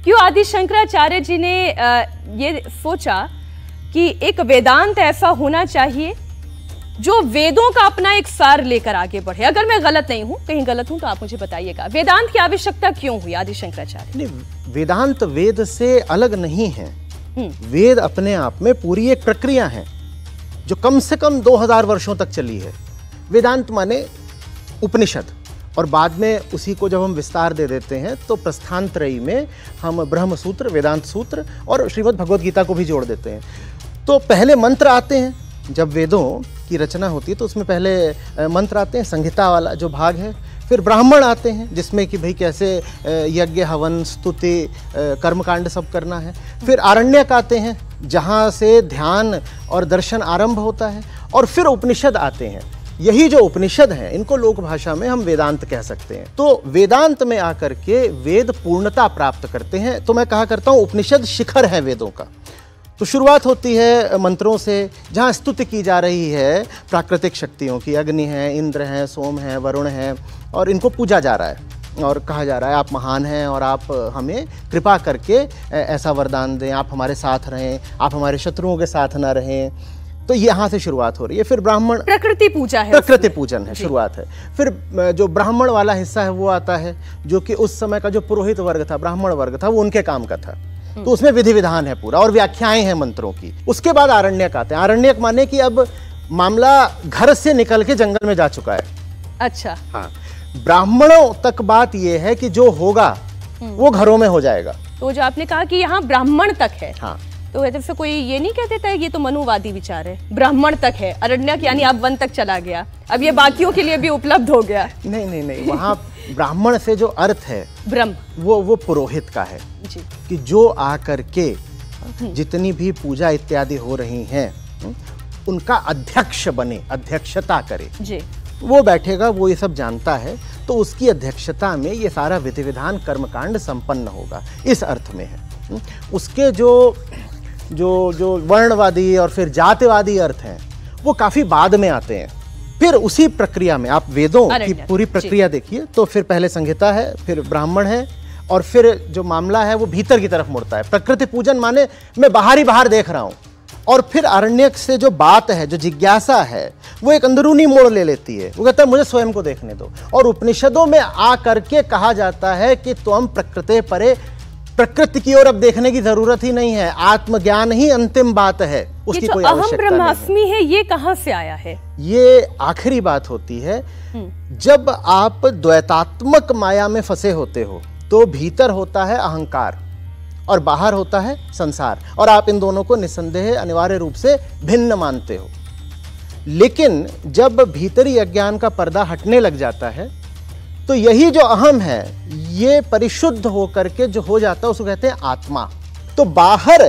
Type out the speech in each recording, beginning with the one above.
क्यों आदि शंकराचार्य जी ने ये सोचा कि एक वेदांत ऐसा होना चाहिए जो वेदों का अपना एक सार लेकर आगे बढ़े? अगर मैं गलत नहीं हूं, कहीं गलत हूं तो आप मुझे बताइएगा। वेदांत की आवश्यकता क्यों हुई आदि शंकराचार्य? नहीं, वेदांत वेद से अलग नहीं है। वेद अपने आप में पूरी एक प्रक्रिया है जो कम से कम 2000 वर्षों तक चली है। वेदांत माने उपनिषद, और बाद में उसी को जब हम विस्तार दे देते हैं तो प्रस्थानत्रयी में हम ब्रह्म सूत्र, वेदांत सूत्र और श्रीमद् भगवद गीता को भी जोड़ देते हैं। तो पहले मंत्र आते हैं, जब वेदों की रचना होती है तो उसमें पहले मंत्र आते हैं, संहिता वाला जो भाग है। फिर ब्राह्मण आते हैं जिसमें कि भाई कैसे यज्ञ, हवन, स्तुति, कर्मकांड सब करना है। फिर आरण्यक आते हैं जहाँ से ध्यान और दर्शन आरंभ होता है। और फिर उपनिषद आते हैं। यही जो उपनिषद हैं इनको लोक भाषा में हम वेदांत कह सकते हैं। तो वेदांत में आकर के वेद पूर्णता प्राप्त करते हैं। तो मैं कहा करता हूँ उपनिषद शिखर है वेदों का। तो शुरुआत होती है मंत्रों से, जहाँ स्तुति की जा रही है प्राकृतिक शक्तियों की। अग्नि है, इंद्र हैं, सोम है, वरुण है, और इनको पूजा जा रहा है और कहा जा रहा है आप महान हैं और आप हमें कृपा करके ऐसा वरदान दें, आप हमारे साथ रहें, आप हमारे शत्रुओं के साथ ना रहें। तो यहाँ से शुरुआत हो रही है। फिर ब्राह्मण, प्रकृति पूजा है, प्रकृति पूजन है, शुरुआत है। फिर जो ब्राह्मण वाला हिस्सा है वो आता है, जो कि उस समय का जो पुरोहित वर्ग था, ब्राह्मण वर्ग था, वो उनके काम का था। तो उसमें विधि विधान है पूरा और व्याख्याएं हैं मंत्रों की। उसके बाद आरण्यक आते हैं। आरण्यक माने कि अब मामला घर से निकल के जंगल में जा चुका है। अच्छा, हाँ, ब्राह्मणों तक बात यह है कि जो होगा वो घरों में हो जाएगा। तो जो आपने कहा कि यहाँ ब्राह्मण तक है, हाँ, तो ऐसे कोई ये नहीं कह देता है ये तो मनुवादी विचार है, ब्राह्मण तक है, अरण्यक यानी आप वन तक चला गया, अब ये बाकियों के लिए भी उपलब्ध हो गया? नहीं नहीं नहीं, वहाँ ब्राह्मण से जो अर्थ है ब्रह्म, वो पुरोहित का है जी। कि जो आकर के जितनी भी पूजा इत्यादि हो रही हैं उनका अध्यक्ष बने, अध्यक्षता करे जी। वो बैठेगा, वो ये सब जानता है, तो उसकी अध्यक्षता में ये सारा विधि विधान कर्मकांड संपन्न होगा, इस अर्थ में है। उसके जो वर्णवादी और फिर जातिवादी अर्थ हैं वो काफी बाद में आते हैं। फिर उसी प्रक्रिया में आप वेदों की पूरी प्रक्रिया देखिए तो फिर पहले संहिता है, फिर ब्राह्मण है, और फिर जो मामला है वो भीतर की तरफ मुड़ता है। प्रकृति पूजन माने मैं बाहर ही बाहर देख रहा हूँ। और फिर आरण्यक से जो बात है, जो जिज्ञासा है, वो एक अंदरूनी मोड़ ले लेती है। वो कहता है मुझे स्वयं को देखने दो। और उपनिषदों में आ करके कहा जाता है कि तुम प्रकृति परे, प्रकृति की ओर अब देखने की जरूरत ही नहीं है, आत्मज्ञान ही अंतिम बात है, उसकी कोई आवश्यकता नहीं है। अहम ब्रह्मास्मि है, ये कहां से आया है? ये आखिरी बात होती है जब आप द्वैतात्मक माया में फंसे होते हो तो भीतर होता है अहंकार और बाहर होता है संसार, और आप इन दोनों को निस्संदेह अनिवार्य रूप से भिन्न मानते हो। लेकिन जब भीतरी अज्ञान का पर्दा हटने लग जाता है तो यही जो अहम है ये परिशुद्ध होकर के जो हो जाता है उसको कहते हैं आत्मा। तो बाहर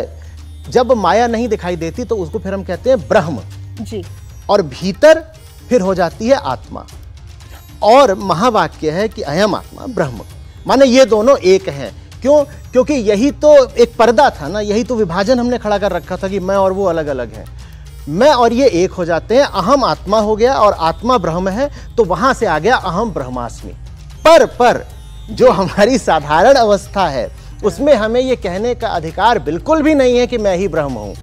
जब माया नहीं दिखाई देती तो उसको फिर हम कहते हैं ब्रह्म जी, और भीतर फिर हो जाती है आत्मा। और महावाक्य है कि अयम आत्मा ब्रह्म, माने ये दोनों एक हैं। क्यों? क्योंकि यही तो एक पर्दा था ना, यही तो विभाजन हमने खड़ा कर रखा था कि मैं और वो अलग अलग हैं। मैं और ये एक हो जाते हैं, अहम आत्मा हो गया और आत्मा ब्रह्म है, तो वहां से आ गया अहम ब्रह्मास्मि। पर जो हमारी साधारण अवस्था है उसमें हमें ये कहने का अधिकार बिल्कुल भी नहीं है कि मैं ही ब्रह्म हूं।